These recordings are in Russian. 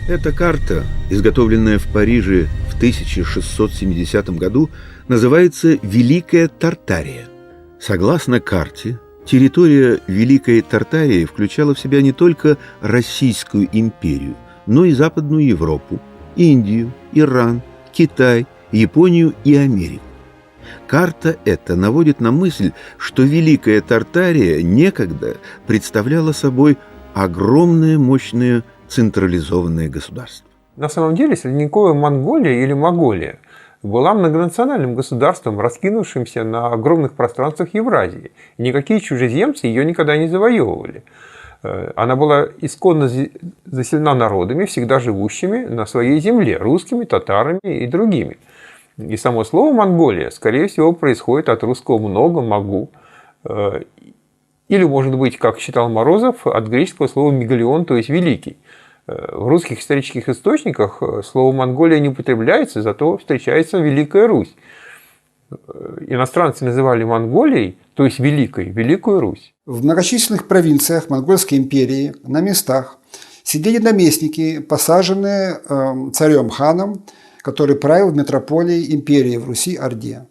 Эта карта, изготовленная в Париже в 1670 году, называется «Великая Тартария». Согласно карте, территория Великой Тартарии включала в себя не только Российскую империю, но и Западную Европу, Индию, Иран, Китай, Японию и Америку. Карта эта наводит на мысль, что Великая Тартария некогда представляла собой огромное мощное централизованное государство. На самом деле средневековая Монголия или Моголия была многонациональным государством, раскинувшимся на огромных пространствах Евразии. И никакие чужеземцы ее никогда не завоевывали. Она была исконно заселена народами, всегда живущими на своей земле, русскими, татарами и другими. И само слово «Монголия», скорее всего, происходит от русского «много», «могу». Или, может быть, как считал Морозов, от греческого слова «мегалион», то есть «великий». В русских исторических источниках слово «Монголия» не употребляется, зато встречается «Великая Русь». Иностранцы называли Монголией, то есть «Великой», Великую Русь. В многочисленных провинциях Монгольской империи на местах сидели наместники, посаженные царем-ханом, который правил в метрополии империи в Руси-Орде.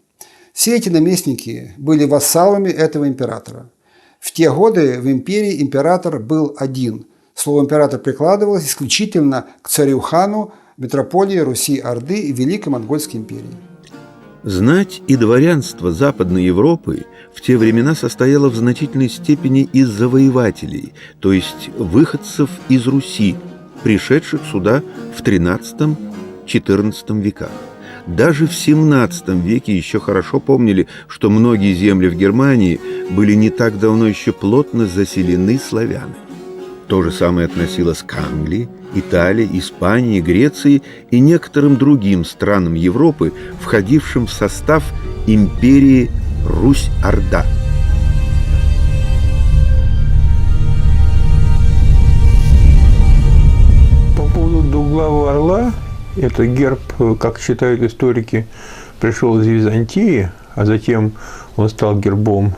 Все эти наместники были вассалами этого императора. В те годы в империи император был один. Слово «император» прикладывалось исключительно к царю-хану метрополии Руси-Орды и Великой Монгольской империи. Знать и дворянство Западной Европы в те времена состояло в значительной степени из завоевателей, то есть выходцев из Руси, пришедших сюда в XIII-XIV веках. Даже в XVII веке еще хорошо помнили, что многие земли в Германии были не так давно еще плотно заселены славянами. То же самое относилось к Англии, Италии, Испании, Греции и некоторым другим странам Европы, входившим в состав империи Русь-Орда. По поводу двуглавого орла, это герб, как считают историки, пришел из Византии, а затем он стал гербом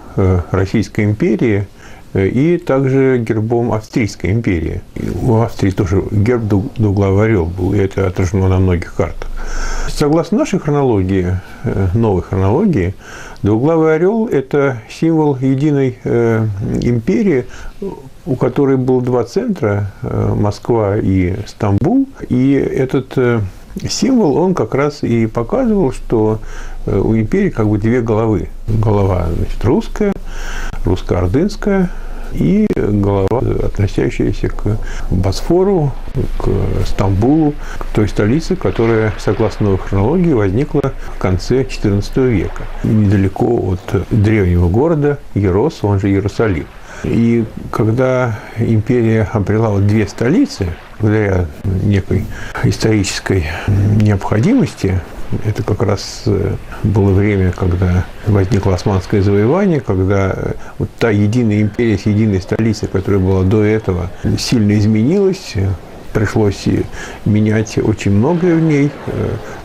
Российской империи и также гербом Австрийской империи. У Австрии тоже герб двуглавый орел был, и это отражено на многих картах. Согласно нашей хронологии, новой хронологии, двуглавый орел – это символ единой империи, у которой было два центра – Москва и Стамбул. И этот символ, он как раз и показывал, что у империи как бы две головы. Голова, значит, русская, русско-ордынская, и голова, относящаяся к Босфору, к Стамбулу, к той столице, которая, согласно новой хронологии, возникла в конце XIV века, недалеко от древнего города Ерос, он же Иерусалим. И когда империя обрела вот две столицы, благодаря некой исторической необходимости, это как раз было время, когда возникло османское завоевание, когда вот та единая империя с единой столицей, которая была до этого, сильно изменилась. Пришлось менять очень многое в ней.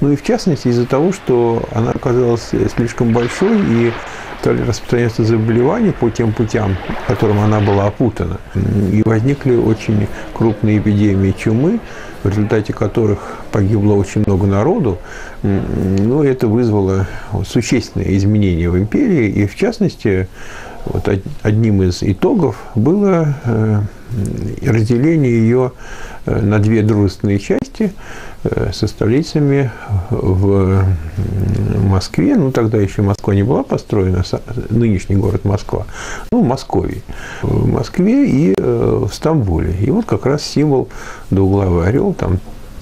Ну и в частности из-за того, что она оказалась слишком большой и стали распространяться заболевания по тем путям, которым она была опутана. И возникли очень крупные эпидемии чумы, в результате которых погибло очень много народу. Ну, это вызвало существенные изменения в империи. И, в частности, вот одним из итогов было разделение ее на две дружественные части со столицами в Москве. Ну, тогда еще Москва не была построена, нынешний город Москва. Ну, в Москве. В Москве и в Стамбуле. И вот как раз символ двуглавый орел, там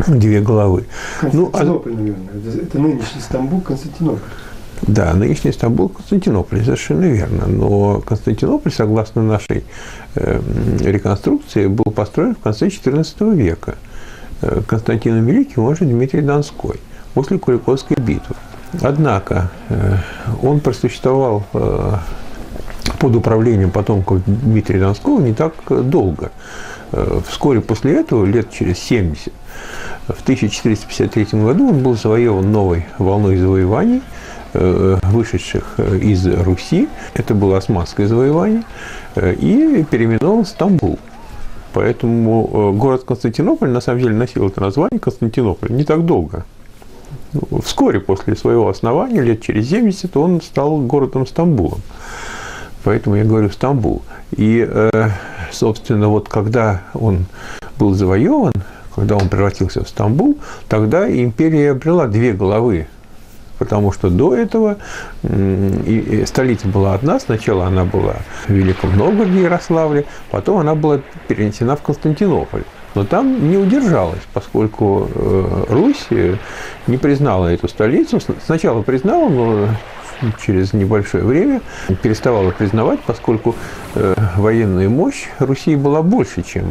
две головы. Константинополь, наверное. Это нынешний Стамбул, Константинополь. Да, нынешний Стамбул, Константинополь, совершенно верно. Но Константинополь, согласно нашей реконструкции, был построен в конце XIV века. Константином Великим, он же Дмитрий Донской, после Куликовской битвы. Однако он просуществовал под управлением потомков Дмитрия Донского не так долго. Вскоре после этого, лет через 70, в 1453 году он был завоеван новой волной завоеваний, вышедших из Руси. Это было османское завоевание. И переименован в Стамбул. Поэтому город Константинополь на самом деле носил это название Константинополь не так долго. Вскоре после своего основания, лет через 70, он стал городом Стамбулом. Поэтому я говорю Стамбул. И, собственно, вот когда он был завоеван, когда он превратился в Стамбул, тогда империя обрела две головы. Потому что до этого столица была одна. Сначала она была в Великом Новгороде, Ярославле, потом она была перенесена в Константинополь. Но там не удержалась, поскольку Русь не признала эту столицу. Сначала признала, но через небольшое время переставала признавать, поскольку военная мощь Руси была больше, чем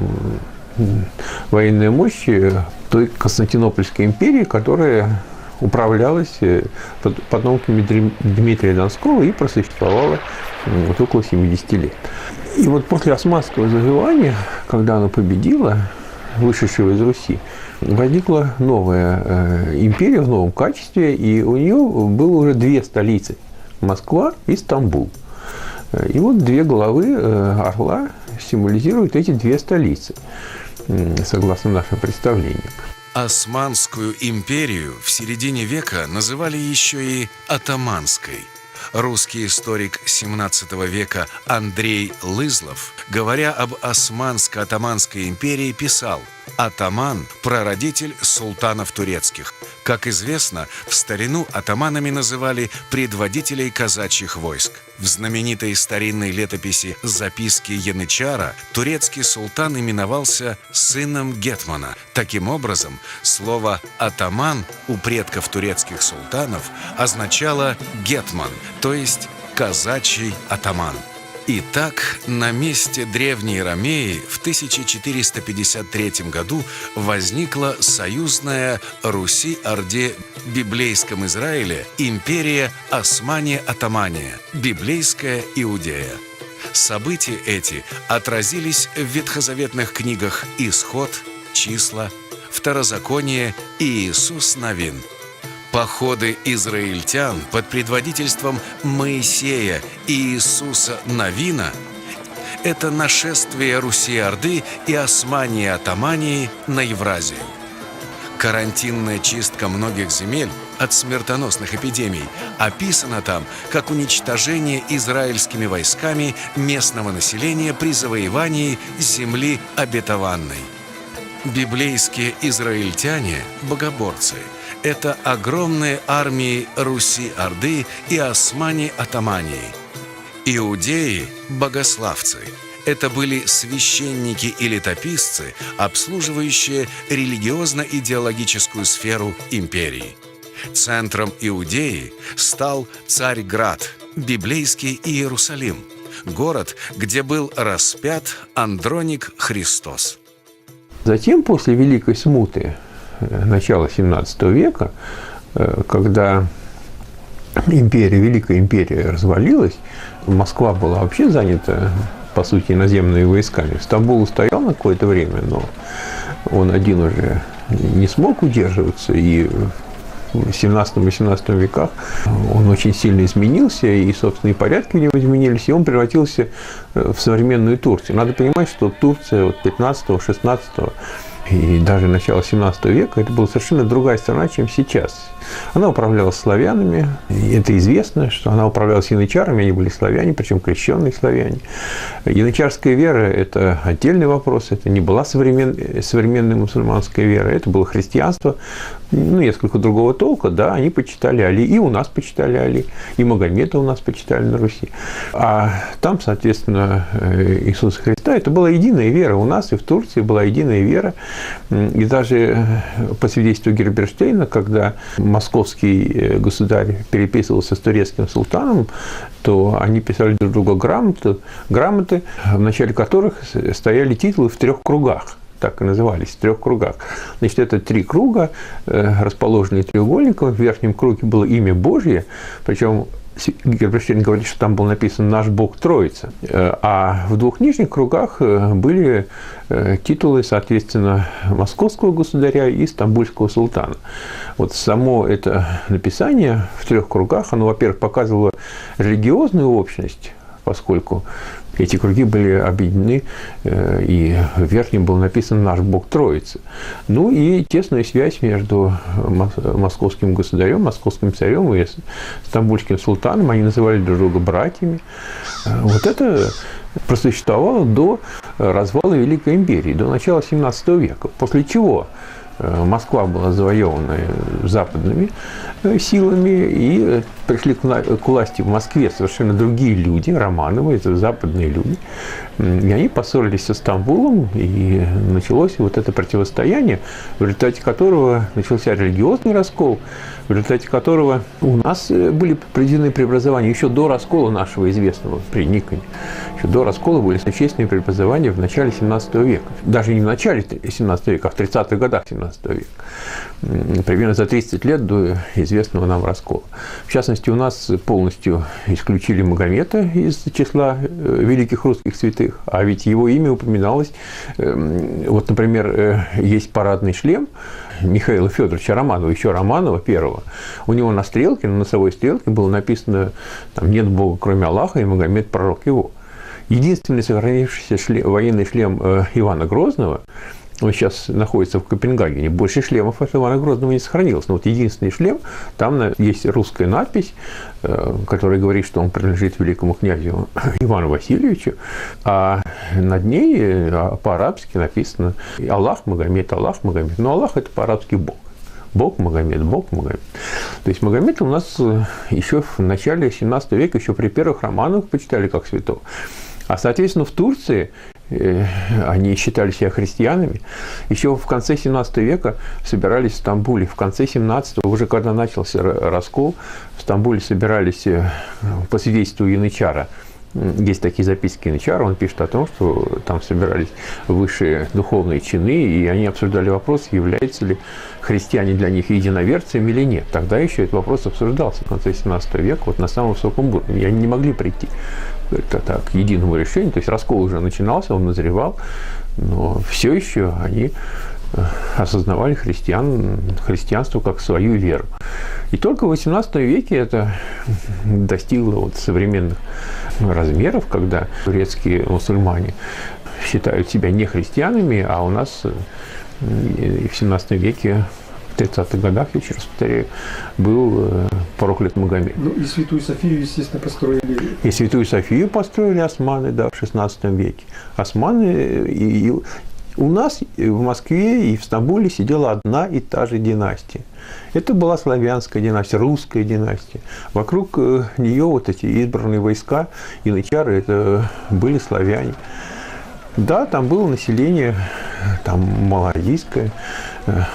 военная мощь той Константинопольской империи, которая управлялась потомками Дмитрия Донского и просуществовала вот около 70 лет. И вот после османского завоевания, когда она победила вышедшего из Руси, возникла новая империя в новом качестве, и у нее было уже две столицы – Москва и Стамбул. И вот две головы орла символизируют эти две столицы, согласно нашим представлениям. Османскую империю в середине века называли еще и Атаманской. Русский историк XVII века Андрей Лызлов, говоря об Османско-Атаманской империи, писал: «Атаман – прародитель султанов турецких. Как известно, в старину атаманами называли предводителей казачьих войск. В знаменитой старинной летописи «Записки Янычара» турецкий султан именовался сыном гетмана. Таким образом, слово «атаман» у предков турецких султанов означало «гетман», то есть «казачий атаман». Итак, на месте древней Ромеи в 1453 году возникла союзная Руси-Орде библейском Израиле империя Османия-Атамания, библейская Иудея. События эти отразились в ветхозаветных книгах «Исход», «Числа», «Второзаконие» и «Иисус Навин». Походы израильтян под предводительством Моисея и Иисуса Навина – это нашествие Руси-Орды и Османии-Атамании на Евразию. Карантинная чистка многих земель от смертоносных эпидемий описана там как уничтожение израильскими войсками местного населения при завоевании земли обетованной. Библейские израильтяне – богоборцы. Это огромные армии Руси-Орды и Османи-Атамании. Иудеи – богословцы. Это были священники и летописцы, обслуживающие религиозно-идеологическую сферу империи. Центром Иудеи стал Царьград, библейский Иерусалим, город, где был распят Андроник Христос. Затем, после Великой Смуты, начала XVII века, когда Великая империя развалилась, Москва была вообще занята, по сути, иноземными войсками. Стамбул стоял на какое-то время, но он один уже не смог удерживаться, и в XVII-XVIII веках он очень сильно изменился, и собственные порядки в него изменились, и он превратился в современную Турцию. Надо понимать, что Турция от 15-16 и даже начала 17 века это была совершенно другая страна, чем сейчас. Она управлялась славянами, и это известно, что она управлялась янычарами, они были славяне, причем крещенные славяне. Янычарская вера – это отдельный вопрос, это не была современная мусульманская вера, это было христианство, несколько другого толка, да, они почитали Али, и у нас почитали Али, и Магомета у нас почитали на Руси. А там, соответственно, Иисуса Христа, это была единая вера, у нас и в Турции была единая вера, и даже по свидетельству Герберштейна, когда московский государь переписывался с турецким султаном, то они писали друг другу грамоты, в начале которых стояли титулы в 3 кругах. Так и назывались, в 3 кругах. Значит, это 3 круга, расположенные треугольником. В верхнем круге было имя Божье, причем Герберштейн говорит, что там был написан «Наш Бог Троица». А в 2 нижних кругах были титулы, соответственно, московского государя и стамбульского султана. Вот само это написание в 3 кругах, оно, во-первых, показывало религиозную общность, поскольку Эти круги были объединены, и в верхнем был написан «Наш Бог Троица». Ну и тесная связь между московским государем, московским царем и стамбульским султаном, они называли друг друга братьями. Вот это просуществовало до развала Великой империи, до начала XVII века, после чего Москва была завоевана западными силами, и пришли к власти в Москве совершенно другие люди, Романовы, это западные люди, и они поссорились со Стамбулом, и началось вот это противостояние, в результате которого начался религиозный раскол, в результате которого у нас были проведены преобразования еще до раскола нашего известного при Никоне. Еще до раскола были существенные преобразования в начале XVII века. Даже не в начале XVII века, а в 30-х годах XVII века. Примерно за 30 лет до известного нам раскола. В частности, у нас полностью исключили Магомета из числа великих русских святых, а ведь его имя упоминалось. Вот, например, есть парадный шлем Михаила Федоровича Романова, еще Романова первого. У него на стрелке, на носовой стрелке было написано: там, «Нет Бога, кроме Аллаха, и Магомед – пророк его». Единственный сохранившийся военный шлем Ивана Грозного, он сейчас находится в Копенгагене, больше шлемов от Ивана Грозного не сохранилось. Но вот единственный шлем, там есть русская надпись, которая говорит, что он принадлежит великому князю Ивану Васильевичу, а над ней по-арабски написано «Аллах, Магомед, Аллах, Магомед». Но Аллах – это по-арабски Бог. Бог Магомед, Бог Магомед. То есть Магомед у нас еще в начале XVII века, еще при первых Романовых почитали как святого. А, соответственно, в Турции они считали себя христианами. Еще в конце XVII века собирались в Стамбуле. В конце XVII, уже когда начался раскол, в Стамбуле собирались по свидетельству янычара. Есть такие записки янычара, он пишет о том, что там собирались высшие духовные чины, и они обсуждали вопрос, являются ли христиане для них единоверцами или нет. Тогда еще этот вопрос обсуждался в конце XVII века, вот на самом высоком уровне. И они не могли прийти к единому решению. То есть раскол уже начинался, он назревал, но все еще они осознавали христианство как свою веру. И только в XVIII веке это достигло вот современных размеров, когда турецкие мусульмане считают себя не христианами, а у нас в XVII веке, в 30-х годах, я еще раз повторяю, был проклят Магомед. Ну и Святую Софию, естественно, построили. И Святую Софию построили османы, да, в XVI веке. Османы, у нас в Москве и в Стамбуле сидела одна и та же династия. Это была славянская династия, русская династия. Вокруг нее вот эти избранные войска, янычары, это были славяне. Да, там было население, там малоазийское,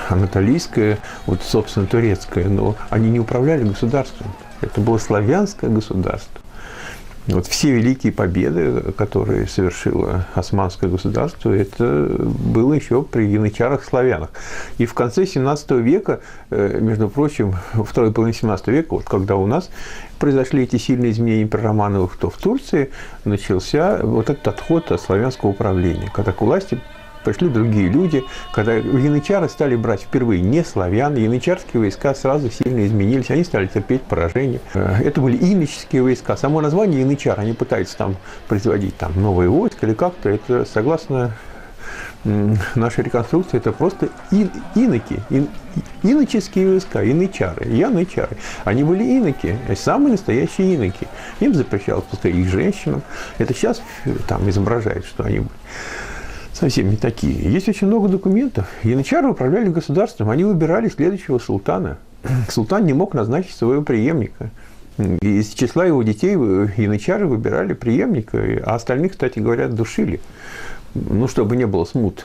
анатолийское, вот, собственно, турецкое, но они не управляли государством. Это было славянское государство. Вот все великие победы, которые совершило османское государство, это было еще при янычарах-славянах. И в конце XVII века, между прочим, во второй половине XVII века, вот когда у нас произошли эти сильные изменения при Романовых, то в Турции начался вот этот отход от славянского управления, когда к власти пришли другие люди, когда янычары стали брать впервые не славян, янычарские войска сразу сильно изменились, они стали терпеть поражение. Это были иноческие войска. Само название янычар, они пытаются там производить там новые войска или как-то, это согласно нашей реконструкции, это просто иноки, иноческие войска, янычары. Они были иноки, самые настоящие иноки. Им запрещалось пускай их женщинам. Это сейчас там изображают, что они были совсем не такие. Есть очень много документов. Янычары управляли государством, они выбирали следующего султана. Султан не мог назначить своего преемника. И из числа его детей янычары выбирали преемника, а остальных, кстати говоря, душили. Ну, чтобы не было смут.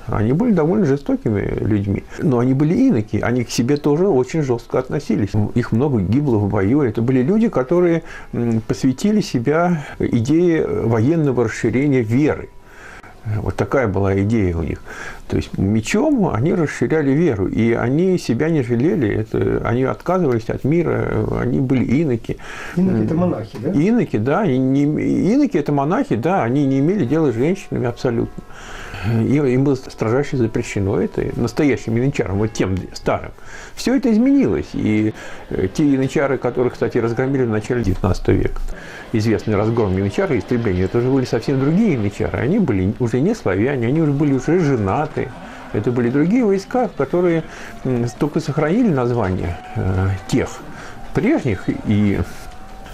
Они были довольно жестокими людьми. Но они были иноки, они к себе тоже очень жестко относились. Их много гибло в бою. Это были люди, которые посвятили себя идее военного расширения веры. Вот такая была идея у них. То есть мечом они расширяли веру, и они себя не жалели, они отказывались от мира, они были иноки. Иноки – это монахи, да? Иноки, да. Иноки – это монахи, да, они не имели дела с женщинами абсолютно. им было строжайше запрещено это настоящим янычарам, вот тем старым. Все это изменилось. И те янычары, которые, кстати, разгромили в начале 19 века, известный разгром янычар и истребление, это уже были совсем другие янычары. Они были уже не славяне, они были уже женаты. Это были другие войска, которые только сохранили название тех прежних,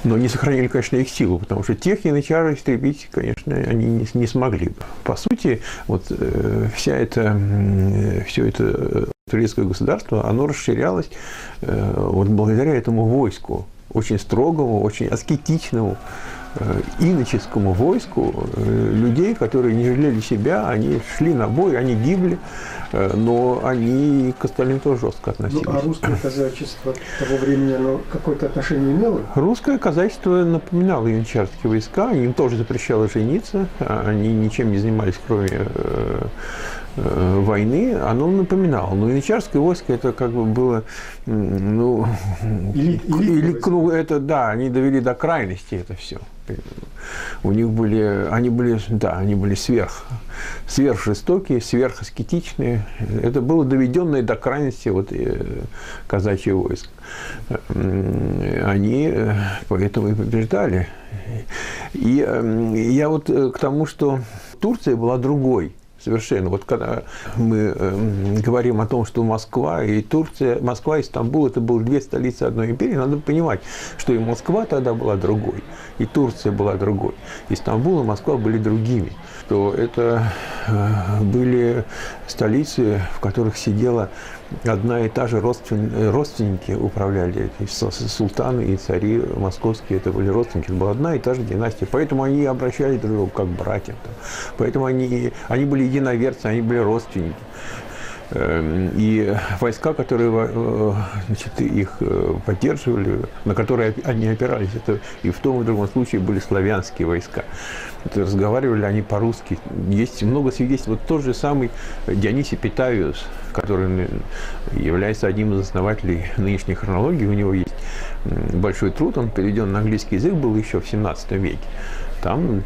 но не сохранили, конечно, их силу, потому что тех янычар истребить, конечно, они не смогли бы. По сути, вот все это турецкое государство, оно расширялось вот благодаря этому войску, очень строгому, очень аскетичному, иноческому войску людей, которые не жалели себя, они шли на бой, они гибли, но они к остальным тоже жестко относились. Ну, а русское казачество того времени, оно какое-то отношение имело? Русское казачество напоминало янычарские войска, им тоже запрещало жениться, они ничем не занимались, кроме войны, оно напоминало. Но янычарское войско это как бы было, ну, это, да, они довели до крайности это все. У них они были сверхжестокие, сверхаскетичные. Это было доведенное до крайности вот, казачье войско. Они поэтому и побеждали. И я вот к тому, что Турция была другой. Совершенно. Вот когда мы говорим о том, что Москва и Турция, Москва и Стамбул, это были две столицы одной империи, надо понимать, что и Москва тогда была другой, и Турция была другой, и Стамбул и Москва были другими. То это были столицы, в которых сидела одна и та же родственники управляли, султаны и цари московские, это были родственники, это была одна и та же династия, поэтому они обращались друг к другу как братья, поэтому они были единоверцы, они были родственники. И войска, которые, значит, их поддерживали, на которые они опирались, это и в том и в другом случае были славянские войска. Это разговаривали они по-русски. Есть много свидетельств. Вот тот же самый Дионисий Питавиус, который является одним из основателей нынешней хронологии, у него есть большой труд, он переведен на английский язык, был еще в 17 веке. Там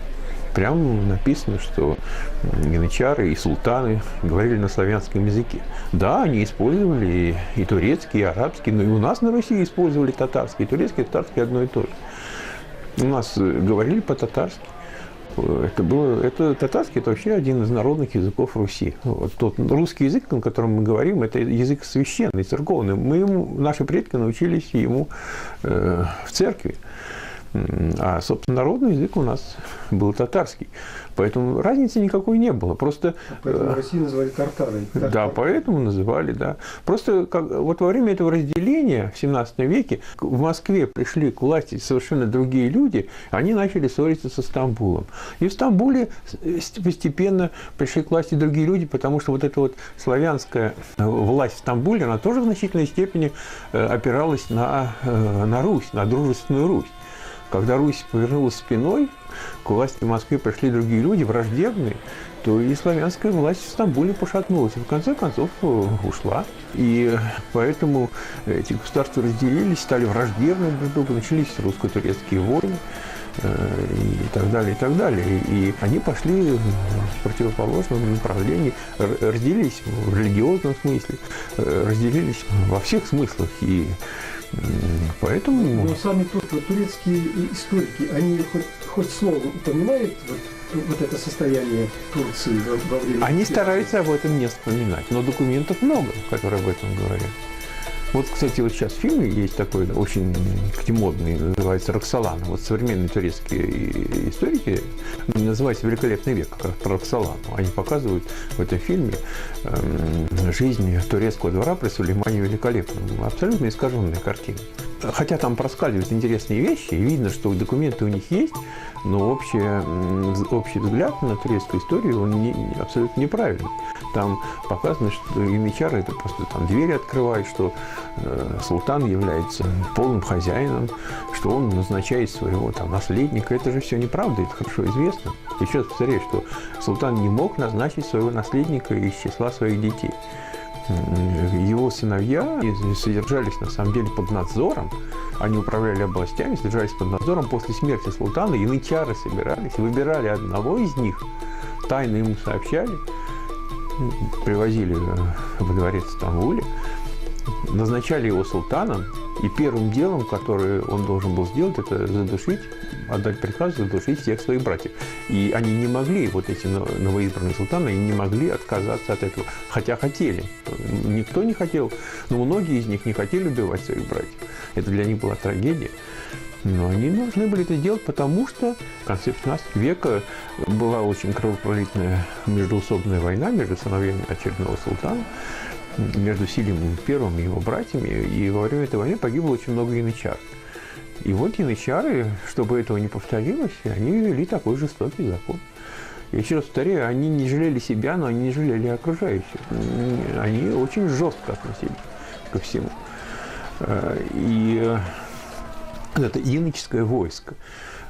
прямо написано, что янычары и султаны говорили на славянском языке. Да, они использовали и турецкий, и арабский, но и у нас на Руси использовали татарский. И турецкий, и татарский одно и то же. У нас говорили по-татарски. Это татарский, это вообще один из народных языков Руси. Вот тот русский язык, на котором мы говорим, это язык священный, церковный. Наши предки научились ему в церкви. А, собственно, народный язык у нас был татарский. Поэтому разницы никакой не было. Просто, поэтому Россию называли Тартарой. Да, поэтому называли, да. Просто вот во время этого разделения в 17 веке в Москве пришли к власти совершенно другие люди, они начали ссориться со Стамбулом. И в Стамбуле постепенно пришли к власти другие люди, потому что вот эта вот славянская власть в Стамбуле, она тоже в значительной степени опиралась на Русь, на дружественную Русь. Когда Русь повернулась спиной, к власти в Москве пришли другие люди, враждебные, то и славянская власть в Стамбуле пошатнулась. И в конце концов ушла. И поэтому эти государства разделились, стали враждебны друг другу, начались русско-турецкие войны и так далее, и так далее. И они пошли в противоположном направлении, разделились в религиозном смысле, разделились во всех смыслах. И поэтому... Но сами турецкие историки, они хоть словом упоминают вот это состояние Турции во время... Они стараются об этом не вспоминать, но документов много, которые об этом говорят. Вот, кстати, вот сейчас в фильме есть такой очень модный, называется «Роксолана». Вот современные турецкие историки называются «Великолепный век», как Роксолану. Они показывают в этом фильме жизнь турецкого двора при Сулеймане Великолепном. Абсолютно искаженная картина. Хотя там проскальзывают интересные вещи, и видно, что документы у них есть, но общий взгляд на турецкую историю, он абсолютно неправильный. Там показано, что янычары это просто там двери открывают, что султан является полным хозяином, что он назначает своего там наследника. Это же все неправда, это хорошо известно. Еще раз повторяю, что султан не мог назначить своего наследника из числа своих детей. Его сыновья содержались на самом деле под надзором, они управляли областями, содержались под надзором. После смерти султана янычары собирались, выбирали одного из них, тайно ему сообщали, привозили во дворец в Стамбуле, назначали его султаном, и первым делом, которое он должен был сделать, это задушить, отдать приказ задушить всех своих братьев. И они не могли, вот эти новоизбранные султаны, они не могли отказаться от этого, хотя хотели. Никто не хотел, но многие из них не хотели убивать своих братьев. Это для них была трагедия. Но они должны были это сделать, потому что в конце 15 века была очень кровопролитная междоусобная война между сыновьями очередного султана, между Селимом I и его братьями, и во время этой войны погибло очень много янычар. И вот янычары, чтобы этого не повторилось, они ввели такой жестокий закон. Я еще раз повторяю, они не жалели себя, но они не жалели окружающих. Они очень жестко относились ко всему. И это яныческое войско.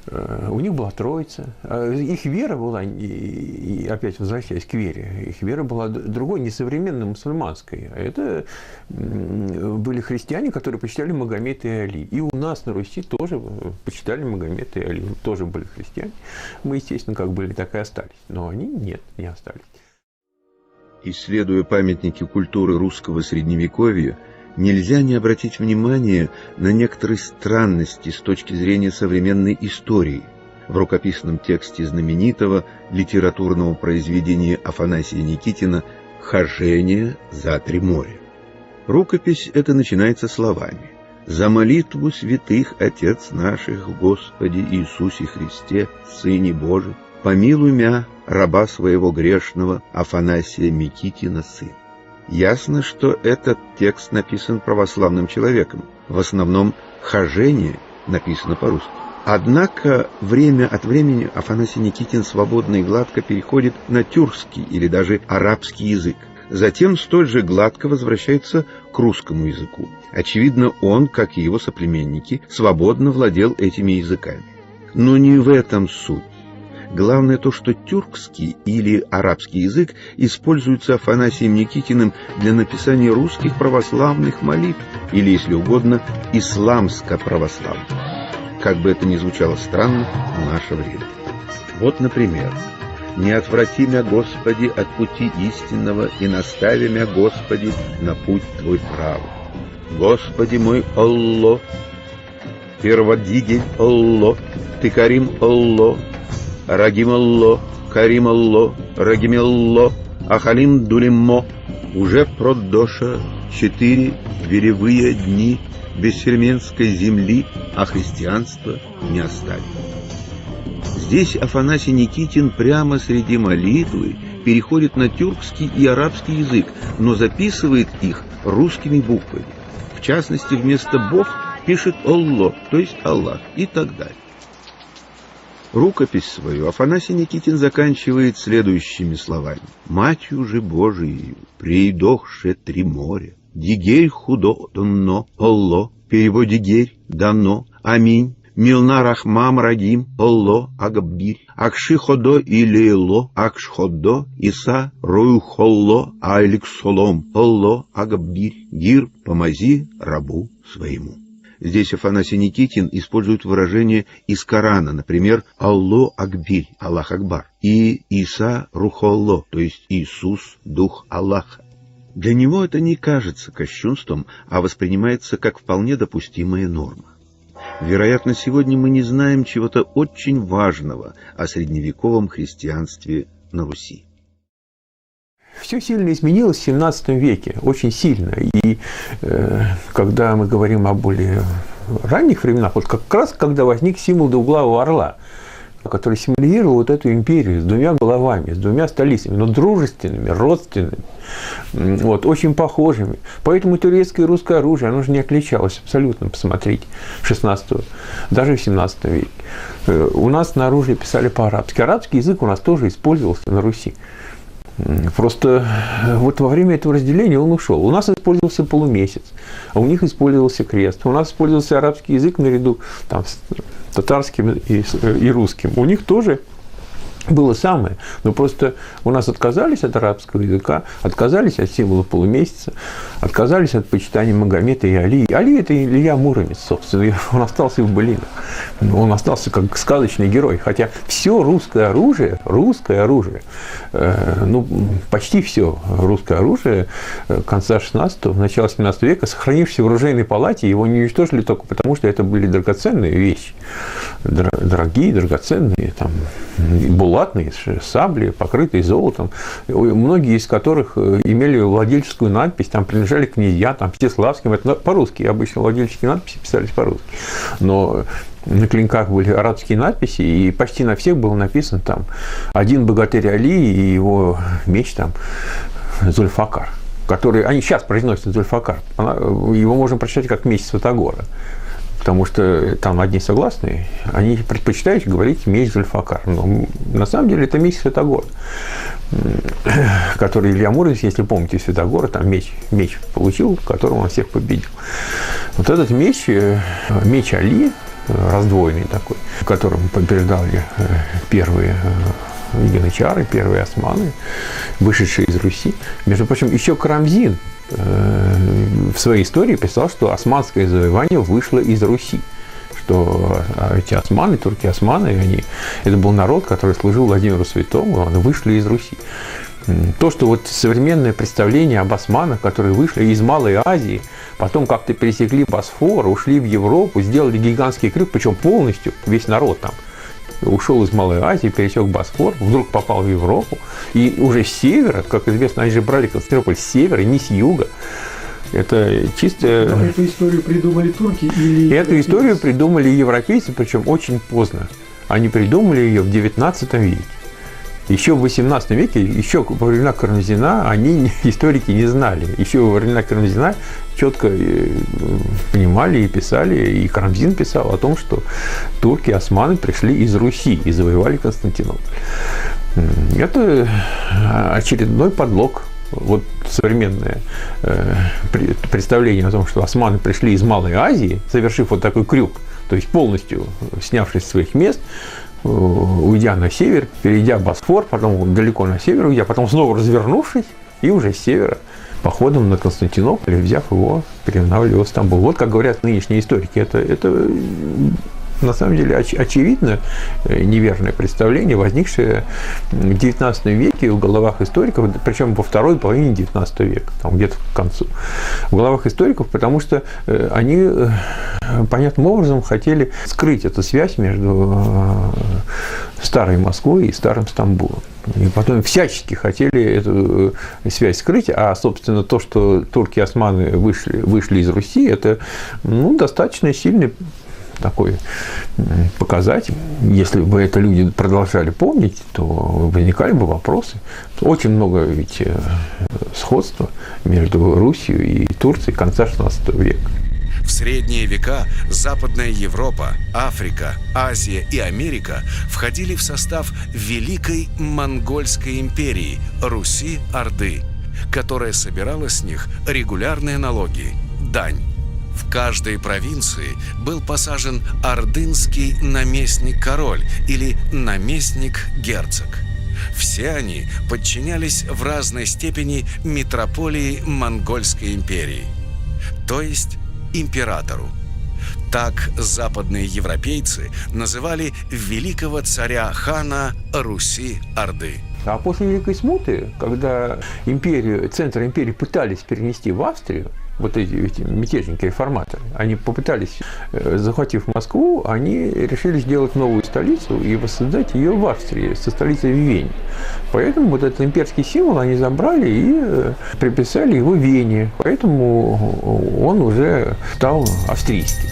У них была Троица. Их вера была, и опять возвращаясь к вере, их вера была другой, не современной мусульманской. А это были христиане, которые почитали Магомета и Али. И у нас на Руси тоже почитали Магомета и Али. Тоже были христиане. Мы, естественно, как были, так и остались. Но они нет, не остались. Исследуя памятники культуры русского средневековья, нельзя не обратить внимание на некоторые странности с точки зрения современной истории в рукописном тексте знаменитого литературного произведения Афанасия Никитина «Хожение за три моря». Рукопись эта начинается словами: «За молитву святых Отец наших, Господи Иисусе Христе, Сыне Божий, помилуй мя, раба своего грешного Афанасия Никитина сына». Ясно, что этот текст написан православным человеком. В основном «хожение» написано по-русски. Однако время от времени Афанасий Никитин свободно и гладко переходит на тюркский или даже арабский язык. Затем столь же гладко возвращается к русскому языку. Очевидно, он, как и его соплеменники, свободно владел этими языками. Но не в этом суть. Главное то, что тюркский или арабский язык используется Афанасием Никитиным для написания русских православных молитв, или, если угодно, исламско-православных. Как бы это ни звучало странно в наше время. Вот, например: «Не отврати мя, Господи, от пути истинного, и настави мя, Господи, на путь Твой правый. Господи мой Алло, перводигель Алло, Ты Карим Алло, Рагим Алло, Карим Алло, Рагим Алло, Ахалим Дулиммо». Уже продоша 4 веревые дни бессельменской земли, а христианство не оставит. Здесь Афанасий Никитин прямо среди молитвы переходит на тюркский и арабский язык, но записывает их русскими буквами. В частности, вместо «Бог» пишет «Алло», то есть «Аллах» и так далее. Рукопись свою Афанасий Никитин заканчивает следующими словами: «Матью же Божией, придохше три моря, дигерь худо донно, Алло, перево дигерь дано, аминь, милна рахмам рагим, Алло, агаббирь, акши ходо илейло, акш ходо, иса, рою холло, айлик солом, Алло, агаббирь, гир, помози рабу своему». Здесь Афанасий Никитин использует выражение из Корана, например, «Алло Акбир», «Аллах Акбар», и «Иса Рухолло», то есть «Иисус, Дух Аллаха». Для него это не кажется кощунством, а воспринимается как вполне допустимая норма. Вероятно, сегодня мы не знаем чего-то очень важного о средневековом христианстве на Руси. Все сильно изменилось в 17 веке, очень сильно. И когда мы говорим о более ранних временах, вот как раз когда возник символ двуглавого орла, который символизировал вот эту империю с двумя головами, с двумя столицами, но дружественными, родственными, вот, очень похожими. Поэтому турецкое и русское оружие, оно же не отличалось абсолютно, посмотрите, 16-го, даже в 17 веке. У нас на оружие писали по-арабски. Арабский язык у нас тоже использовался на Руси. Просто вот во время этого разделения он ушел. У нас использовался полумесяц, а у них использовался крест. У нас использовался арабский язык наряду там, с татарским и русским. У них тоже было самое. Но просто у нас отказались от арабского языка, отказались от символа полумесяца, отказались от почитания Магомета и Али. Али – это Илья Муромец, собственно. Он остался и в былинах. Он остался как сказочный герой. Хотя все русское оружие, ну, почти все русское оружие конца 16-го, начала 17 века, сохранившееся в оружейной палате, его не уничтожили только потому, что это были драгоценные вещи. Дорогие, драгоценные, там, булатные сабли, покрытые золотом, многие из которых имели владельческую надпись, там принадлежали князья, там, Всеславским, это по-русски, обычно владельческие надписи писались по-русски, но на клинках были арабские надписи, и почти на всех было написано там один богатырь Али и его меч там Зульфакар, который, они сейчас произносят Зульфакар, его можно прочитать как меч Святогора. Потому что там одни согласные, они предпочитают говорить меч Зульфакар. Но на самом деле это меч Святогора, который Илья Муромец, если помните, Святогора, там меч получил, которым он всех победил. Вот этот меч Али, раздвоенный такой, которым побеждали первые янычары, первые османы, вышедшие из Руси. Между прочим, еще Карамзин в своей истории писал, что османское завоевание вышло из Руси, что эти османы, турки-османы, это был народ, который служил Владимиру Святому, они вышли из Руси. То, что вот современное представление об османах, которые вышли из Малой Азии, потом как-то пересекли Босфор, ушли в Европу, сделали гигантский крюк, причем полностью весь народ там ушел из Малой Азии, пересек Босфор, вдруг попал в Европу, и уже с севера, как известно, они же брали Константинополь с севера, не с юга. Это чисто... Но эту историю придумали турки или... Эту историю придумали европейцы, причем очень поздно. Они придумали ее в XIX веке. Еще в XVIII веке, еще во времена Карамзина, историки не знали. Еще во времена Карамзина четко понимали и писали, и Карамзин писал о том, что турки, османы пришли из Руси и завоевали Константинополь. Это очередной подлог. Вот современное представление о том, что османы пришли из Малой Азии, совершив вот такой крюк, то есть полностью снявшись с своих мест, уйдя на север, перейдя Босфор, потом далеко на север уйдя, потом снова развернувшись и уже с севера походом на Константинополь, взяв его, переименовали его в Стамбул. Вот как говорят нынешние историки, это на самом деле очевидно неверное представление, возникшее в XIX веке в головах историков, причем во второй половине XIX века, там где-то к концу. В головах историков, потому что они понятным образом хотели скрыть эту связь между старой Москвой и старым Стамбулом. И потом всячески хотели эту связь скрыть, а, собственно, то, что турки и османы вышли из Руси, это достаточно сильный такой показатель. Если бы это люди продолжали помнить, то возникали бы вопросы. Очень много ведь сходства между Русью и Турцией конца XVI века. В средние века Западная Европа, Африка, Азия и Америка входили в состав Великой Монгольской империи Руси-Орды, которая собирала с них регулярные налоги – дань. В каждой провинции был посажен ордынский наместник-король или наместник-герцог. Все они подчинялись в разной степени митрополии Монгольской империи, то есть императору. Так западные европейцы называли великого царя-хана Руси-Орды. А после Великой Смуты, когда центр империи пытались перенести в Австрию, вот эти мятежники-реформаторы, они попытались, захватив Москву, они решили сделать новую столицу и воссоздать ее в Австрии, со столицей в Вене. Поэтому вот этот имперский символ они забрали и приписали его Вене. Поэтому он уже стал австрийским.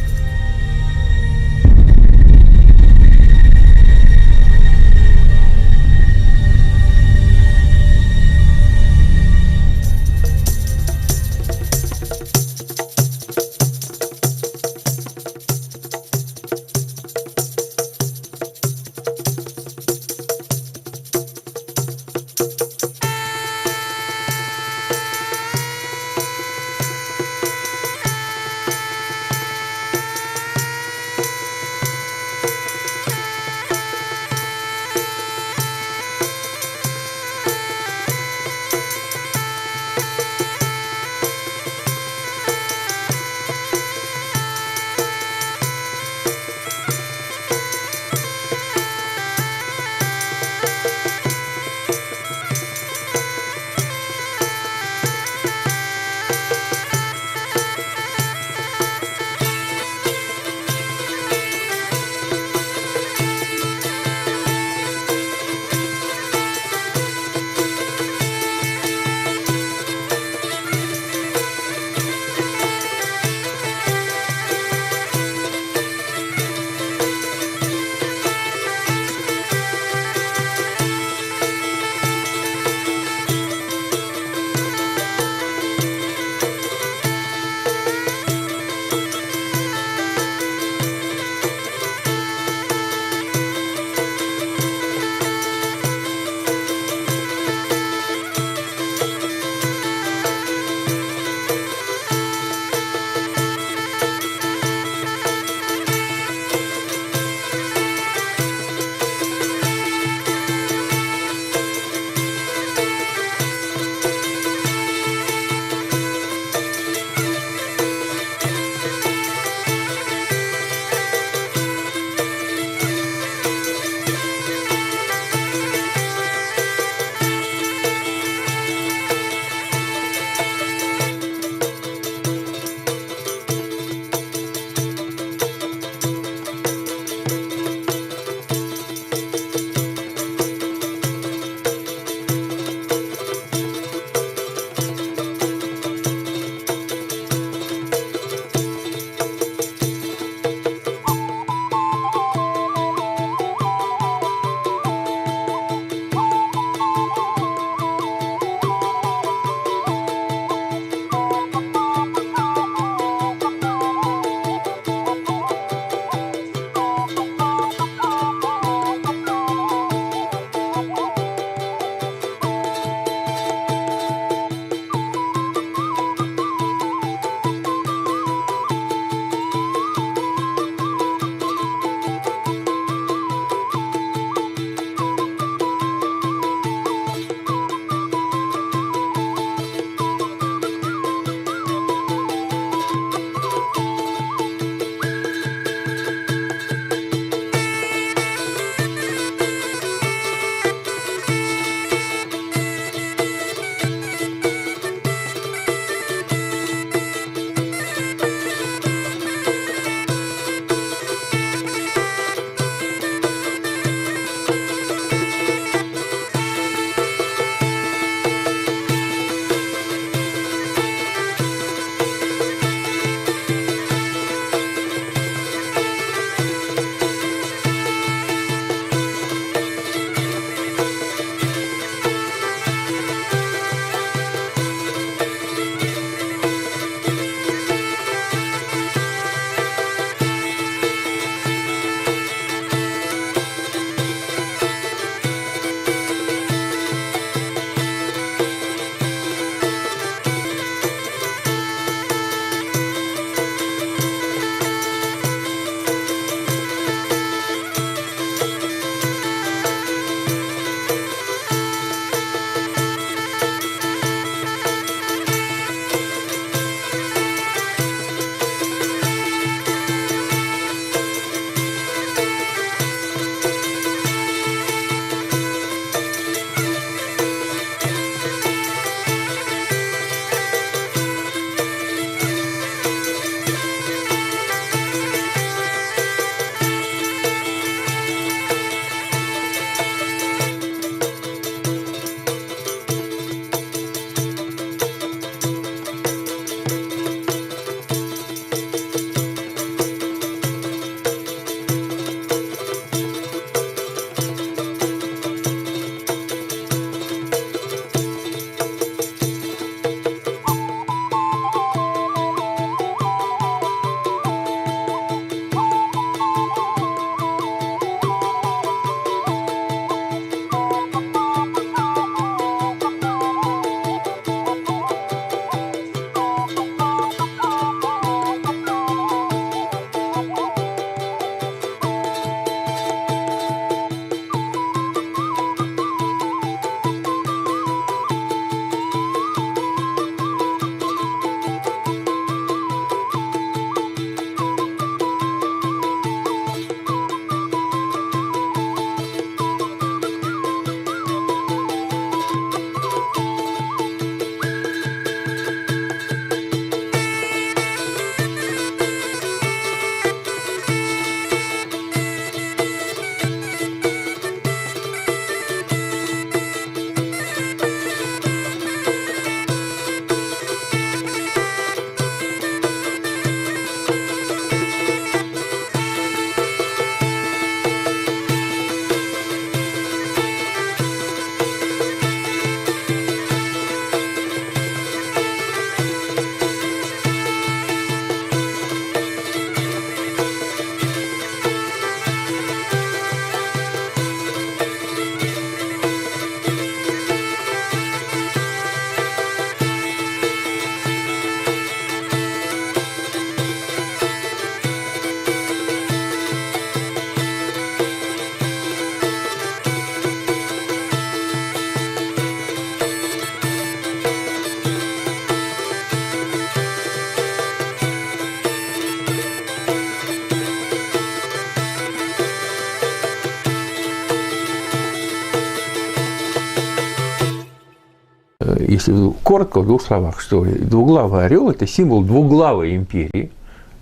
если коротко, в двух словах, что двуглавый орел – это символ двуглавой империи,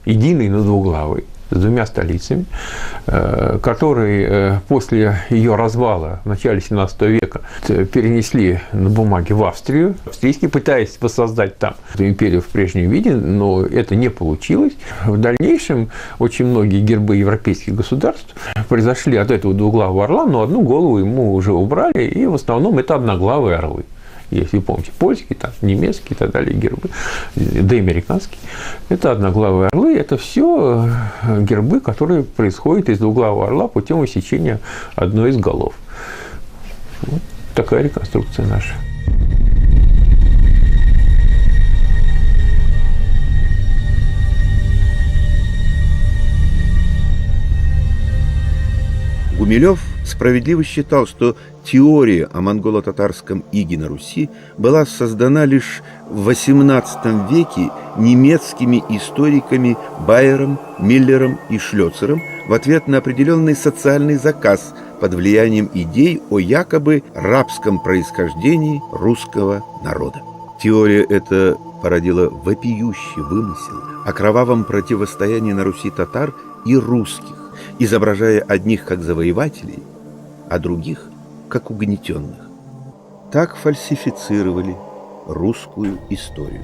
единой, но двуглавой, с двумя столицами, которые после ее развала в начале 17 века перенесли на бумаге в Австрию. Австрийские пытаясь воссоздать там эту империю в прежнем виде, но это не получилось. В дальнейшем очень многие гербы европейских государств произошли от этого двуглавого орла, но одну голову ему уже убрали, и в основном это одноглавые орлы. Если вы помните, польские, там, немецкие и так далее гербы, да и американские. Это одноглавые орлы, это все гербы, которые происходят из двуглавого орла путем усечения одной из голов. Вот такая реконструкция наша. Гумилев справедливо считал, что теория о монголо-татарском иге на Руси была создана лишь в XVIII веке немецкими историками Байером, Миллером и Шлёцером в ответ на определенный социальный заказ под влиянием идей о якобы рабском происхождении русского народа. Теория эта породила вопиющий вымысел о кровавом противостоянии на Руси татар и русских, изображая одних как завоевателей, а других как угнетенных. Так фальсифицировали русскую историю.